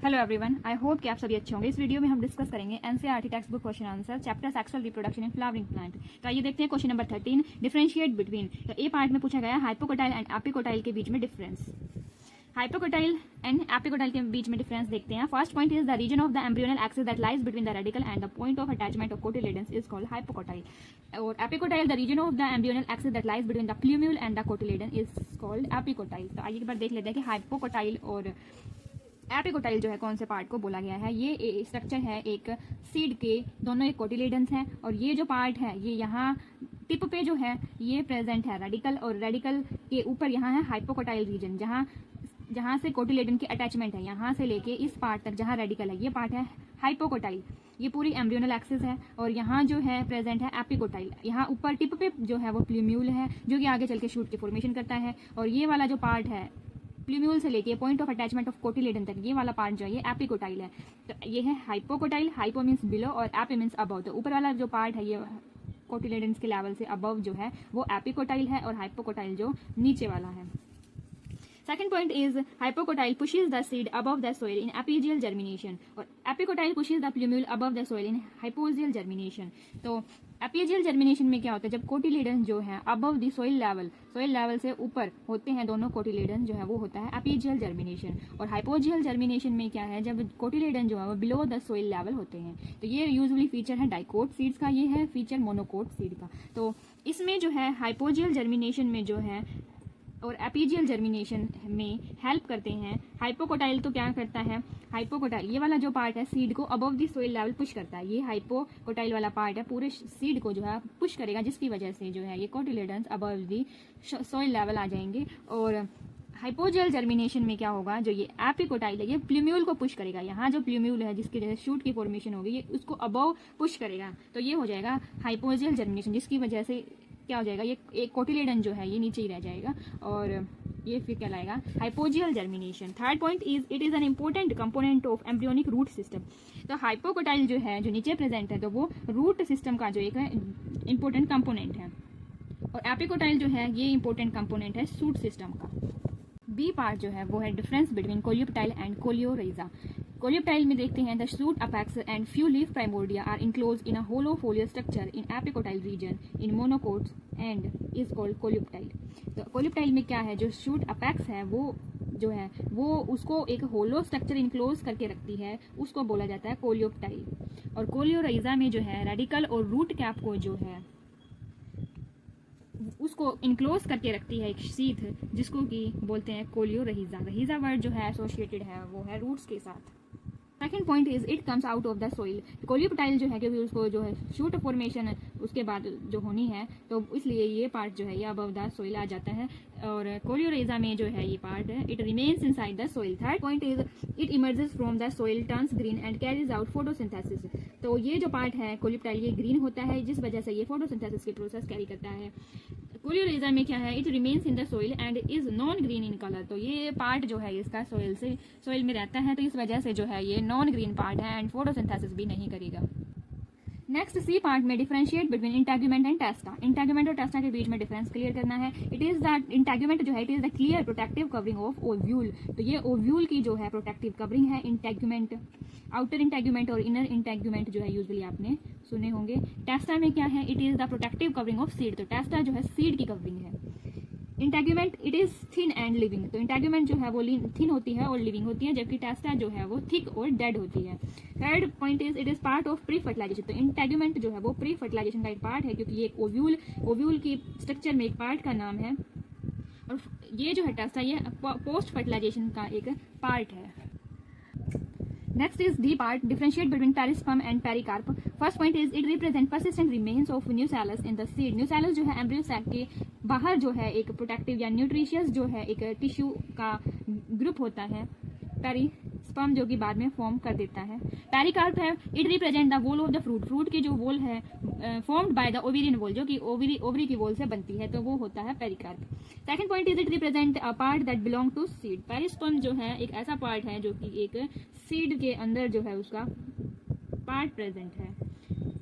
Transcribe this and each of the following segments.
Hello everyone, I hope कि आप सभी अच्छे होंगे। इस वीडियो में हम डिस्कस करेंगे NCERT text book question answer chapter sexual reproduction in flowering plant. तो आइए देखते हैं क्वेश्चन नंबर 13, डिफरेंशिएट बिटवीन। तो ए पार्ट में पूछा गया हाइपोकोटाइल एंड एपिकोटाइल के बीच में डिफरेंस। हाइपोकोटाइल एंड एपिकोटाइल के बीच में डिफरेंस देखते हैं। First point is the region of the embryonal axis that lies between the radicle and the point of attachment of cotyledons is called hypocotyl. और epicotyl the region of the embryonal axis that lies between the plumule and the cotyledon is called epicotyl. तो आइए एक बार देख लेते हैं कि hypocotyl और epicotyl जो है कौन से पार्ट को बोला गया है। ये स्ट्रक्चर है एक सीड के, दोनों एक कोटिलेडन्स हैं और ये जो पार्ट है ये यहाँ टिप पे जो है ये प्रेजेंट है रेडिकल, और रेडिकल के ऊपर यहाँ है हाइपोकोटाइल रीजन, जहाँ से कोटिलेडन की अटैचमेंट है, यहाँ से लेके इस पार्ट तक जहाँ रेडिकल है ये पार्ट है हाइपोकोटाइल। ये पूरी एम्ब्रियोनल एक्सिस है और यहाँ जो है प्रेजेंट है एपिकोटाइल। यहाँ ऊपर टिप पे जो है वो प्लूम्यूल है जो कि आगे चल के शूट की फॉर्मेशन करता है, और ये वाला जो पार्ट है प्लूम्यूल से लेके point of attachment of cotyledon तक ये वाला पार्ट जो है ये एपिकोटाइल है। तो ये है हाइपोकोटाइल, हाइपो मीन्स बिलो और एपी मीन्स अबव। तो ऊपर वाला जो पार्ट है ये कोटिलेडन्स के लेवल से अबव जो है वो एपिकोटाइल है और हाइपोकोटाइल जो नीचे वाला है। Second point is hypocotyle pushes the seed above the soil in apigeal germination और epicotyle pushes the plumule above the soil in hypogeal germination। तो एपिजियल जर्मिनेशन में क्या होता है, जब कोटिलेडन जो है अबव द सॉइल लेवल से ऊपर होते हैं दोनों कोटिलेडन जो है वो होता है एपिजियल जर्मिनेशन। और हाइपोजियल जर्मिनेशन में क्या है, जब कोटिलेडन जो है वो बिलो द सॉइल लेवल होते हैं। तो ये यूजुअली फीचर है डाइकोट सीड्स का, ये है फीचर मोनोकोट सीड का। तो इसमें जो है हाइपोजियल जर्मिनेशन में जो है और एपिजियल जर्मिनेशन में हेल्प करते हैं हाइपोकोटाइल। तो क्या करता है हाइपोकोटाइल, ये वाला जो पार्ट है सीड को above the soil level push करता है। ये हाइपोकोटाइल वाला पार्ट है पूरे सीड को जो है पुश करेगा, जिसकी वजह से जो है ये cotyledons above the soil level आ जाएंगे। और हाइपोजियल जर्मिनेशन में क्या होगा, जो ये एपिकोटाइल है ये प्लूम्यूल को पुश करेगा। यहाँ जो प्लूम्यूल है जिसकी वजह से शूट की फॉर्मेशन होगी ये उसको अबव पुश करेगा, तो ये हो जाएगा हाइपोजियल जर्मिनेशन, जिसकी वजह से क्या हो जाएगा ये एक कोटिलेडन जो है ये नीचे ही रह जाएगा और ये फिर कहलाएगा hypogeal germination. Third point is it is an important component of embryonic root system. तो हाइपोकोटाइल जो है जो नीचे प्रेजेंट है तो वो रूट सिस्टम का जो एक इंपॉर्टेंट कंपोनेंट है, और एपिकोटाइल जो है ये इंपॉर्टेंट कंपोनेंट है शूट सिस्टम का। बी पार्ट जो है वो है difference between coleoptile and coleorhiza. Coleoptile में देखते हैं the shoot apex and few leaf primordia are enclosed in a hollow foliar structure in epicotyl region in monocots and is called coleoptile. तो coleoptile में क्या है, जो शूट अपेक्स है वो जो है वो उसको एक होलो स्ट्रक्चर इनक्लोज करके रखती है, उसको बोला जाता है कोलियोप्टाइल। और कोलियोराइजा में जो है रेडिकल और रूट कैप को जो है उसको इनक्लोज करके रखती है एक शीथ, जिसको कि बोलते हैं कोलियोरहिजा। रहिजा वर्ड जो है एसोसिएटेड है वो है रूट्स के साथ। Second point is it comes out of the soil. Coleoptile जो है क्योंकि उसको जो है शूट फॉर्मेशन उसके बाद जो होनी है तो इसलिए ये पार्ट जो है ये अबव द सोइल आ जाता है, और कोलियोराइजा में जो है ये पार्ट है it remains inside the soil. Third point is it emerges from the soil, turns green and carries out photosynthesis. तो ये जो पार्ट है कोलियोप्टाइल ये ग्रीन होता है, जिस वजह से ये फोटोसिंथेसिस की प्रोसेस कैरी करता है। कोलियोराइजा में क्या है, it remains in the soil and is non green in colour. तो ये पार्ट जो है इसका सोइल में रहता है, तो इस वजह से जो है ये नॉन ग्रीन पार्ट है एंड फोटोसिंथेसिस भी नहीं करेगा। नेक्स्ट सी पार्ट में differentiate between integument and टेस्टा। Integument और टेस्टा के बीच में डिफरेंस क्लियर करना है। इट इज दैट इंटेगुमेंट जो है it is the clear protective covering of ovule. तो ये ओव्यूल की जो है प्रोटेक्टिव कवरिंग है। इंटेगुमेंट आउटर इंटेगुमेंट और इनर इंटेगुमेंट जो है यूजुअली आपने सुने होंगे। टेस्टा में क्या है, it is the protective covering of seed. तो टेस्टा जो है सीड की कवरिंग है। Integument it is thin and living. तो इंटेगुमेंट जो है वो थिन होती है और लिविंग होती है, जबकि टेस्टा जो है वो थिक और डेड होती है। Third point is it is part of pre fertilisation. तो इंटेगुमेंट जो है वो प्री फर्टिलाइजेशन का एक पार्ट है, क्योंकि ये एक ओव्यूल की स्ट्रक्चर में एक पार्ट का नाम है, और ये जो है टेस्टा ये पोस्ट फर्टिलाइजेशन का एक पार्ट है। Next is D part, differentiate between perisperm and pericarp. First point is it represent persistent remains of nucellus in the seed. Nucellus जो है एम्ब्रियो सैक के बाहर जो है एक प्रोटेक्टिव या न्यूट्रिशियस जो है एक टिश्यू का ग्रुप होता है। पेरिस्पर्म जो कि बाद में फॉर्म कर देता है। पेरिकार्प है it represent the wall of the fruit की जो वॉल है formed by the ovarian wall, जो कि ओवरी की वॉल से बनती है, तो वो होता है pericarp. Second point is it represent a part that belong to seed. Perisperm जो है एक ऐसा पार्ट है जो कि एक सीड के अंदर जो है उसका पार्ट प्रेजेंट है।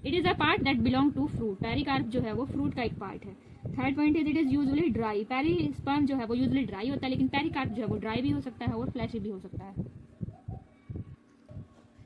It is a part that belong to fruit. Pericarp जो है वो फ्रूट का एक पार्ट है। Third point is it is usually dry. Perisperm जो है वो यूजुअली ड्राई होता है, लेकिन पेरिकार्प जो है वो ड्राई भी हो सकता है और फ्लैशी भी हो सकता है।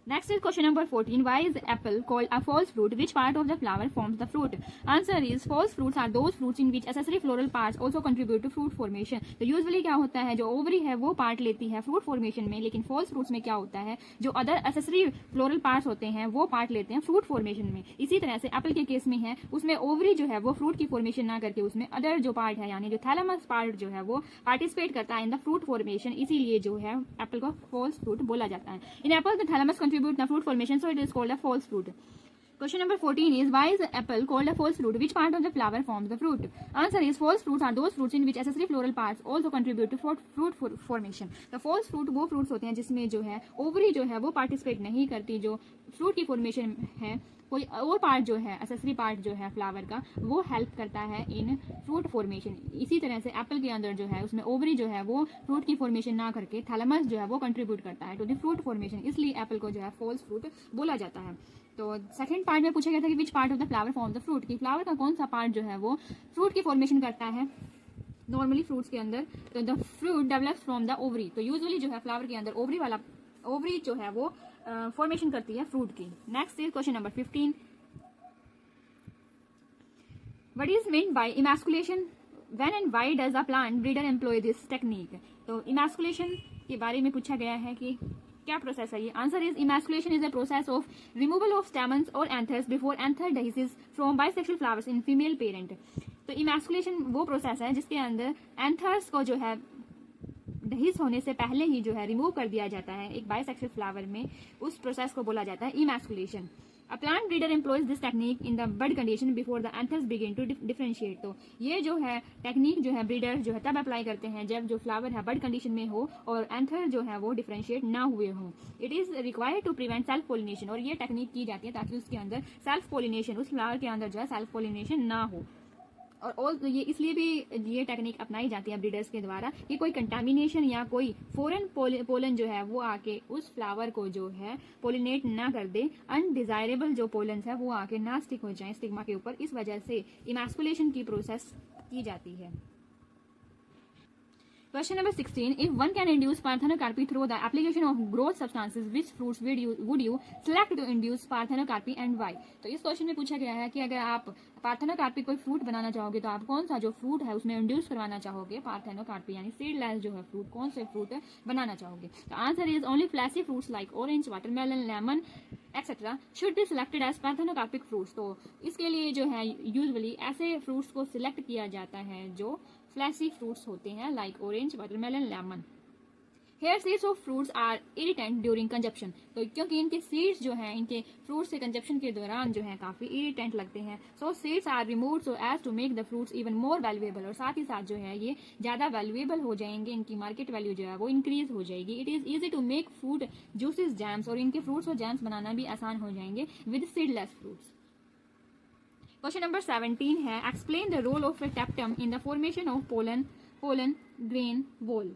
Next is question number 14. Why is apple called a false fruit? Which part of the flower forms the fruit? Answer is false fruits are those fruits in which accessory floral parts also contribute to fruit formation. तो usually क्या होता है, जो ovary है वो part लेती है fruit formation में, लेकिन फॉल्स फ्रूट्स में क्या होता है, जो अदर एक्सेसरी फ्लोरल पार्ट्स होते हैं वो पार्ट लेते हैं फ्रूट फॉर्मेशन में. इसी तरह से एप्पल के केस में है, उसमें ओवरी जो है वो फ्रूट की फॉर्मेशन ना करके उसमें अदर जो पार्ट है यानी जो थैलेमस पार्ट जो है वो पार्टिसिपेट करता है इन द फ्रूट फॉर्मेशन, इसीलिए जो है एप्पल को फॉल्स फ्रूट बोला जाता है. In apple the thalamus contribute the fruit formation, so it is called a false fruit. Question number 14 is, why is apple called a false fruit? Which part of the flower forms the fruit? Answer is false fruits are those fruits in which accessory floral parts also contribute to fruit formation. The false fruit वो fruits होते हैं जिसमें जो है ovary जो है वो participate नहीं करती, जो फ्रूट की फॉर्मेशन है कोई और पार्ट जो है एक्सेसरी पार्ट जो है फ्लावर का वो हेल्प करता है इन फ्रूट फॉर्मेशन. इसी तरह से एप्पल के अंदर जो है उसमें ओवरी जो है वो फ्रूट की फॉर्मेशन ना करके थैलेमस जो है वो कंट्रीब्यूट करता है टू द फ्रूट फॉर्मेशन, इसलिए एप्पल को जो है फॉल्स फ्रूट बोला जाता है. तो सेकंड पार्ट में पूछा गया था कि which part of the flower form the fruit, की फ्लावर का कौन सा पार्ट जो है वो फ्रूट की फॉर्मेशन करता है नॉर्मली फ्रूट्स के अंदर. तो the fruit develops from the ovary. तो यूजुअली जो है फ्लावर के अंदर ओवरी जो है वो फॉर्मेशन करती है फ्रूट की. Next is question number 15. What is meant by emasculation? When and why does a plant breeder employ this technique? तो emasculation के बारे में पूछा गया है कि क्या प्रोसेस है ये. Answer is emasculation is a process of removal of stamens or anthers before anther dehisces from bisexual flowers in female parent. तो emasculation वो प्रोसेस है जिसके अंदर एंथर्स को जो है डहिस होने से पहले ही जो है रिमूव कर दिया जाता है एक बाइसेक्सुअल फ्लावर में. उस प्रोसेस को बोला जाता है emasculation. A plant breeder employs this technique in the bud condition before the anthers begin to differentiate. तो ये जो है टेक्निक जो है ब्रीडर जो है तब अप्लाई करते हैं जब जो फ्लावर है बड कंडीशन में हो और एंथर जो है वो डिफरेंशिएट ना हुए हो. It is required to prevent self pollination. और ये टेक्निक की जाती है ताकि उसके अंदर सेल्फ पोलिनेशन उस फ्लावर के अंदर जो है सेल्फ पोलिनेशन ना हो. और ये इसलिए भी ये टेक्निक अपनाई जाती है ब्रीडर्स के द्वारा कि कोई कंटामिनेशन या कोई फॉरेन पोलन जो है वो आके उस फ्लावर को जो है पोलिनेट ना कर दे, अनडिजायरेबल जो पोलन्स है वो आके ना स्टिक हो जाए स्टिग्मा के ऊपर. इस वजह से इमैस्कुलेशन की प्रोसेस की जाती है. Question number 16. If one can induce parthenocarpy through the application of growth substances, which fruits would you select to induce parthenocarpy and why? तो इस क्वेश्चन में पूछा गया है कि अगर आप पार्थेनोकार्पी कोई फ्रूट बनाना चाहोगे तो आप कौन सा जो फ्रूट है उसमें इंड्यूस करवाना चाहोगे पार्थेनोकार्पी यानी सीडलेस जो है फ्रूट, कौन से फ्रूट बनाना चाहोगे. तो answer is only fleshy fruits like orange, watermelon, lemon etcetera should be selected as parthenocarpic fruits. तो इसके लिए जो है यूजुअली ऐसे फ्रूट्स को सिलेक्ट किया जाता है जो फ्लैशी फ्रूट्स होते हैं like orange, watermelon, lemon. Here seeds of fruits are irritant during consumption. तो क्योंकि इनके सीड्स जो हैं इनके फ्रूट से कंजप्शन के दौरान जो है काफी इरिटेंट लगते हैं. So seeds are removed so as to make the fruits even more valuable. और साथ ही साथ जो है ये ज्यादा वैल्यूएबल हो जाएंगे, इनकी मार्केट वैल्यू जो है वो इंक्रीज हो जाएगी. It is easy to make fruit juices jams. और इनके फ्रूट्स और जैम्स बनाना भी आसान हो जाएंगे with seedless fruits. Question number 17 है explain the role of a tapetum in the formation of pollen grain wall.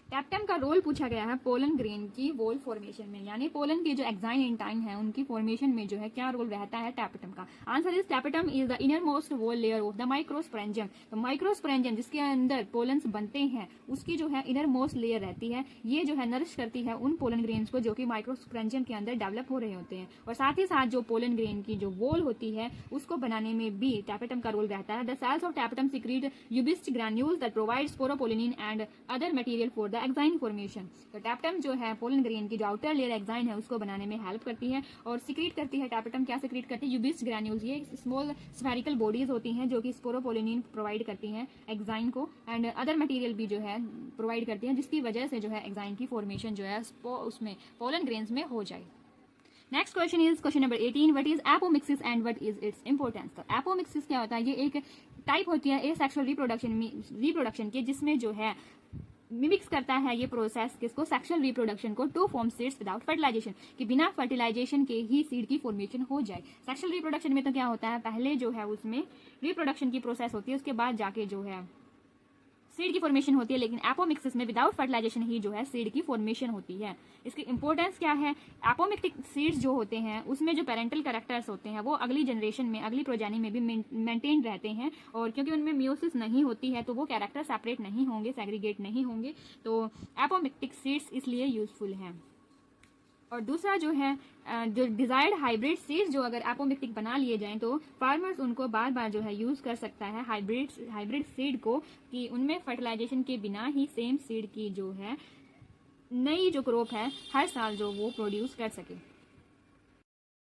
Tapetum का रोल पूछा गया है पोलन ग्रेन की वॉल फॉर्मेशन में, यानी पोलन के जो एक्साइन एंटाइन है उनकी फॉर्मेशन में जो है क्या रोल रहता है टैप्टम का. Answer is tapetum is the inner most wall layer of the microsporangium. तो माइक्रोस्पोरेंजियम जिसके अंदर पोलन्स बनते हैं उसकी जो है इनर मोस्ट लेयर रहती है. ये जो है नरिश करती है उन पोलन ग्रेन्स को जो कि माइक्रोस्पोरेंजियम के अंदर डेवलप हो रहे होते हैं. और साथ ही साथ जो पोलन ग्रेन की जो वॉल होती है उसको बनाने में भी टैप्टम का रोल रहता है. The cells of tapetum secrete ubisch granules that provide sporopollenin and other material for exine formation. तो टैप्टम जो है पोलन ग्रेन की जो आउटर लेयर एक्साइन है उसको बनाने में हेल्प करती है और सीक्रेट करती है. टैप्टम क्या सीक्रेट करती है? यूबिस्ट ग्रैन्यूल्स. ये स्मॉल स्फेरिकल बॉडीज होती हैं जो कि स्पोरोपोलिनिन प्रोवाइड करती हैं एक्साइन को एंड अदर मटेरियल भी जो है प्रोवाइड करती हैं जिसकी वजह से जो है एक्साइन की फॉर्मेशन जो है उसमें पोलन ग्रेन्स में हो जाए. Next question is question number 18. What is apomixis and what is its importance. तो एपोमिक्सिस क्या होता है? ये एक टाइप होती है एसेक्सुअल रिप्रोडक्शन की जिसमें जो है मिमिक्स करता है ये प्रोसेस किसको? सेक्सुअल रिप्रोडक्शन को to form seeds without fertilization, कि बिना फर्टिलाइजेशन के ही सीड की फॉर्मेशन हो जाए. सेक्सुअल रिप्रोडक्शन में तो क्या होता है पहले जो है उसमें रिप्रोडक्शन की प्रोसेस होती है उसके बाद जाके जो है सीड की फॉर्मेशन होती है. लेकिन एपोमिक्सिस में विदाउट फर्टिलाइजेशन ही जो है सीड की फॉर्मेशन होती है. इसकी इंपॉर्टेंस क्या है? एपोमिक्टिक सीड्स जो होते हैं उसमें जो पेरेंटल कैरेक्टर्स होते हैं वो अगली जनरेशन में अगली प्रोजेनी में भी मेंटेन रहते हैं. और क्योंकि उनमें मियोसिस नहीं होती है तो वो कैरेक्टर सेपरेट नहीं होंगे, सेग्रीगेट नहीं होंगे. तो एपोमिक्टिक सीड्स इसलिए यूजफुल हैं. और दूसरा जो है जो डिजायर्ड हाइब्रिड सीड्स जो अगर एपोमिक्टिक बना लिए जाएं तो फार्मर्स उनको बार बार जो है यूज कर सकता है हाइब्रिड सीड को, कि उनमें फर्टिलाइजेशन के बिना ही सेम सीड की जो है नई जो क्रॉप है हर साल जो वो प्रोड्यूस कर सके।